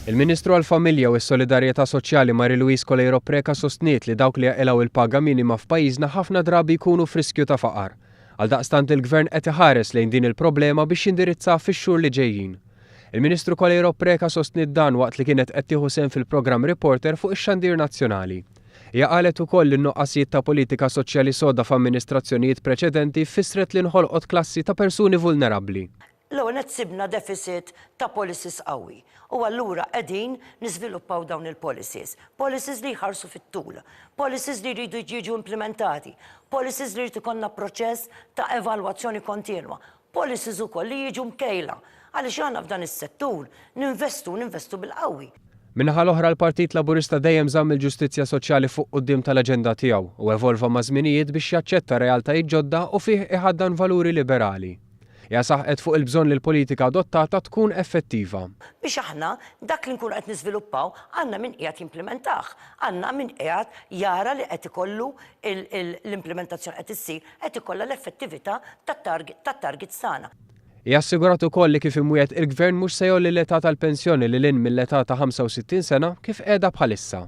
Il-Ministru għall-Familja u s-Solidarjetà Soċjali Marie-Louise Colejro Preca sostniet li dawk li jaqilgħu il-paga minima f'pajjiżna ħafna drabi jkunu f'riskju ta' faqar. Għaldaqstant il-Gvern qed iħares lejn din il-problema biex jindirizzaha fix-xhur li ġejjin. Il-Ministru Colejro Preca sostniet dan waqt li kienet qed tieħu sehem fil-programm Reporter fuq ix-Xandir Nazzjonali. Hija qalet ukoll li n-nuqqasijiet ta' politika soċjali soda f'amministrazzjonijiet preċedenti fissret li nħolqot klassi ta' persuni vulnerabbli. L-ewwel qed sibna deficit ta' policies qawwi. U allura qegħdin niżviluppaw dawn il-policies. Policies li jħarsu fit-tul, policies li jridu jiġu implementati, policies li jrid ikollna proċess ta' evalwazzjoni kontinwa, policies ukoll li jiġu mkejla. Għaliex aħna f'dan is-settur ninvestu bil-qawwi. Minnaħa l-oħra l-Partit Laburista dejjem żamm il-ġustizzja soċjali fuq quddiem tal-aġenda tiegħu u evolva ma' żminijiet biex jaċċetta realtajiet ġodda u fih iħaddan valuri liberali. Ja saħqet fuq il-bżonn li l-politika adottata tkun effettiva. Biex aħna dak li nkunu qed niżviluppaw għandna min qiegħed jimplementah, għandna min qiegħed jara li qed ikollu l-implementazzjoni qed issir qed ikollha l-effettività tat-targets tagħna. Hija assigurat ukoll li kif imwiet il-Gvern mhux se jolli l-età tal-pensjoni lil hinn mill-età ta' 65 sena kif qiegħda bħalissa.